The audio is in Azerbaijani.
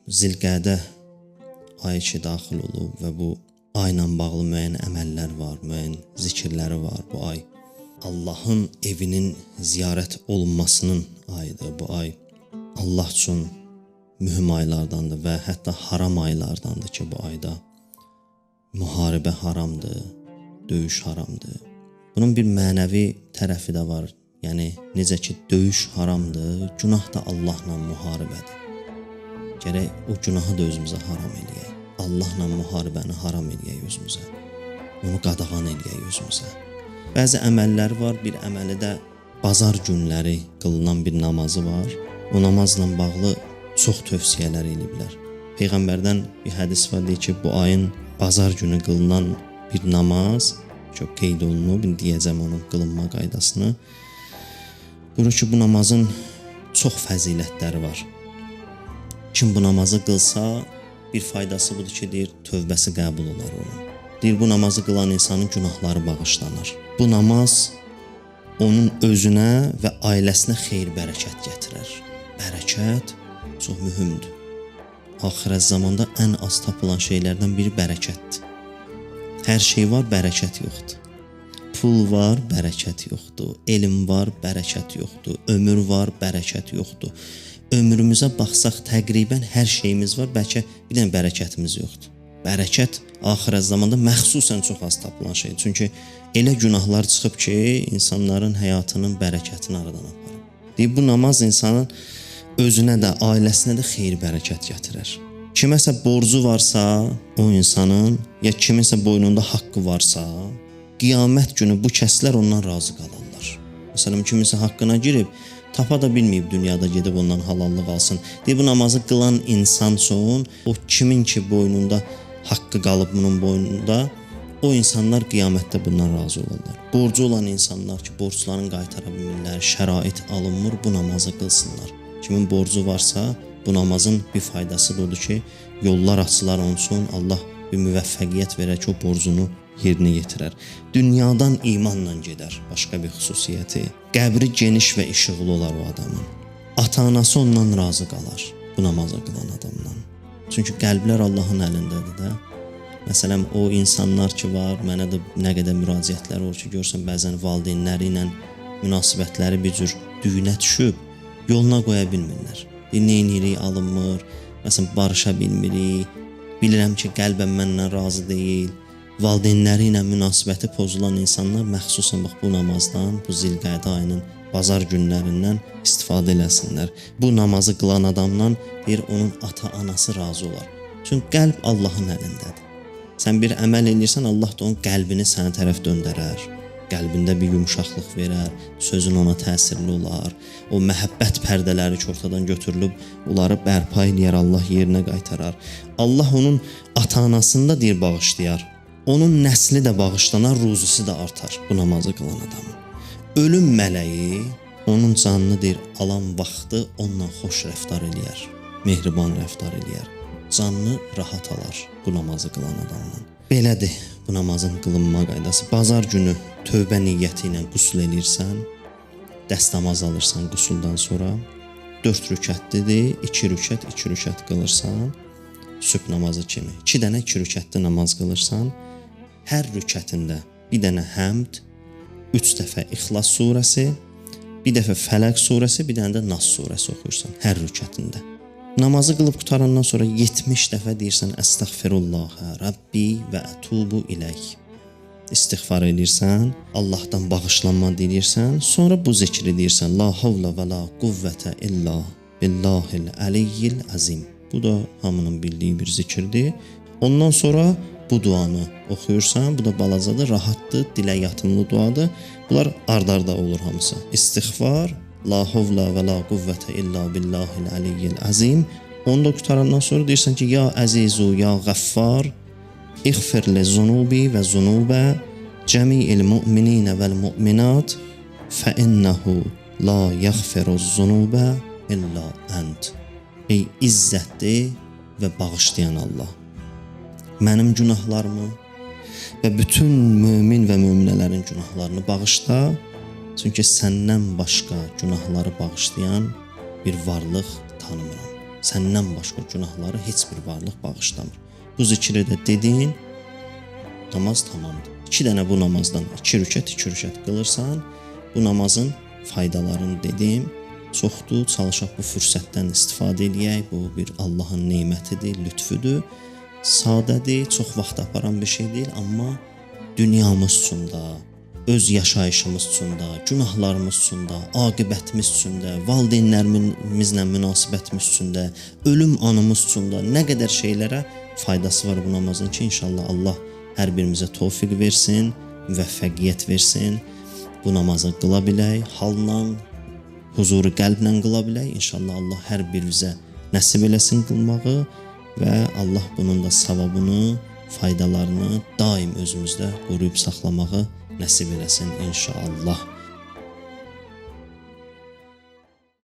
Zilqədə ayı ki daxil olub və bu ayla bağlı müəyyən əməllər var, müəyyən zikirləri var bu ay. Allahın evinin ziyarət olunmasının ayıdır bu ay. Allah üçün mühüm aylardandır və hətta haram aylardandır ki, bu ayda müharibə haramdır, döyüş haramdır. Bunun bir mənəvi tərəfi də var. Yəni necə ki döyüş haramdır, günah da Allahla müharibədir. Gərək o günahı da özümüzə haram eləyək. Allahla müharibəni haram eləyək özümüzə. Onu qadağan eləyək özümüzə. Bəzi əməllər var, bir əməli də bazar günləri qılınan bir namazı var. O namazla bağlı çox tövsiyələr eləyiblər. Peyğəmbərdən bir hədis var, deyir ki, bu ayın bazar günü qılınan bir namaz, çox qeyd olunub, deyəcəm onun qılınma qaydasını. Buyurur ki, bu namazın çox fəzilətləri var. Kim bu namazı qılsa, bir faydası budur ki, deyir, tövbəsi qəbul olar onun. Deyir, bu namazı qılan insanın günahları bağışlanır. Bu namaz onun özünə və ailəsinə xeyir bərəkət gətirər. Bərəkət çox mühümdür. Axirət zamanda ən az tapılan şeylərdən biri bərəkətdir. Hər şey var, bərəkət yoxdur. Pul var, bərəkət yoxdur. Elm var, bərəkət yoxdur. Ömür var, bərəkət yoxdur. Ömrümüzə baxsaq təqribən hər şeyimiz var, bəlkə bir dənə bərəkətimiz yoxdur. Bərəkət axirət zamanda məxsusən çox az tapılan şeydir. Çünki elə günahlar çıxıb ki, insanların həyatının bərəkətini aradan aparır. Deyir, bu namaz insanın özünə də, ailəsinə də xeyir bərəkət gətirər. Kiməsə borcu varsa, o insanın, ya kiminsə boynunda haqqı varsa, qiyamət günü bu kəslər ondan razı qalarlar. Məsələn, kiminsə haqqına girib, tapa da bilməyib dünyada gedib ondan halallıq alsın. Deyir, bu namazı qılan insan üçün, o kimin ki boynunda haqqı qalıb bunun boynunda, o insanlar qiyamətdə bundan razı olurlar. Borcu olan insanlar ki, borclarını qaytara bilmirlər, şərait alınmır, bu namazı qılsınlar. Kimin borcu varsa, bu namazın bir faydası da odur ki, yollar açılar onun üçün, Allah bir müvəffəqiyyət verər ki, o borcunu yerinə yetirər. Dünyadan imanla gedər, başqa bir xüsusiyyəti. Qəbri geniş və işıqlı olar o adamın. Ata-anası ondan razı qalar, bu namazı qılan adamdan. Çünki qəlblər Allahın əlindədir də. Məsələn, o insanlar ki var, mənə də nə qədər müraciətlər olur ki, görsən bəzən valideynləri ilə münasibətləri bir cür düyünə düşüb, yoluna qoya bilmirlər. Neynirik, alınmır, məsələn, barışa bilmirik, bilirəm ki, qəlbən məndən razı deyil. Valideynləri ilə münasibəti pozulan insanlar məxsusən bax bu namazdan, bu Zilqədə ayının bazar günlərindən istifadə eləsinlər. Bu namazı qılan adamdan deyir, onun ata-anası razı olar. Çünki qəlb Allahın əlindədir. Sən bir əməl edirsən, Allah da onun qəlbini sənə tərəf döndərər. Qəlbində bir yumşaqlıq verər, sözün ona təsirli olar. O məhəbbət pərdələri ki, ortadan götürülüb, onları bərpa eləyər, Allah yerinə qaytarar. Allah onun ata-anasını da deyir, bağışlayar. Onun nəsli də bağışlanar, ruzisi də artar bu namazı qılan adamın. Ölüm mələyi onun canını deyir, alan vaxtı onunla xoş rəftar eləyər, mehriban rəftar eləyər. Canını rahat alar bu namazı qılan adamdan. Belədir bu namazın qılınma qaydası. Bazar günü tövbə niyyəti ilə qüsl eləyirsən, dəstəmaz alırsan qüsuldan sonra, 4 rükətlidir, 2 rükət qılırsan, sübh namazı kimi. 2 dənə 2 rükətli namaz qılırsan, hər rükətində bir dənə həmd, 3 dəfə İxlas surəsi, bir dəfə Fələq surəsi, bir dənə də Nas surəsi oxuyursan hər rükətində. Namazı qılıb qutarandan sonra 70 dəfə deyirsən Əstəğfirullahə Rabbi və ətubu iləyk. İstiğfar edirsən, Allahdan bağışlanma dilirsən, sonra bu zikri deyirsən La havlə və la quvvətə illa billahil əliyyil əzim. Bu da hamının bildiyi bir zikirdir. Ondan sonra bu duanı oxuyursan, bu da balacadır, rahatdır, dilə yatımlı duadır. Bunlar ard-arda olur hamısı. İstiğfar, la havla və la quvvətə illa billahil əliyyil əzim. Onu da qutarandan sonra deyirsən ki, ya əzizu, ya qəffar, İğfir li zunubi və zunubə cəmi'il mu'mininə vəl mu'minat fə innəhu la yəğfiru zunubə illa ənd. Ey izzətli və bağışlayan Allah, mənim günahlarımı və bütün mömin və möminələrin günahlarını bağışla. Çünki səndən başqa günahları bağışlayan bir varlıq tanımıram. Səndən başqa günahları heç bir varlıq bağışlamır. Bu zikri də dedin, namaz tamamdır. 2 dənə bu namazdan 2 rükət qılırsan, bu namazın faydalarını dedim. Çoxdur, çalışaq bu fürsətdən istifadə edək. Bu bir Allahın nemətidir, lütfüdür. Sadədir, çox vaxt aparan bir şey deyil, amma dünyamız üçün də, öz yaşayışımız üçün də, günahlarımız üçün də, aqibətimiz üçün də, valideynlərimizlə münasibətimiz üçün də, ölüm anımız üçün də nə qədər şeylərə faydası var bu namazın ki, inşallah Allah hər birimizə tövfiq versin, müvəffəqiyyət versin. Bu namazı qıla bilək, halla, huzuru qəlblə qıla bilək. İnşallah Allah hər birimizə nəsib eləsin qılmağı və Allah bunun da savabını, faydalarını daim özümüzdə qoruyub saxlamağı nəsib eləsin inşallah.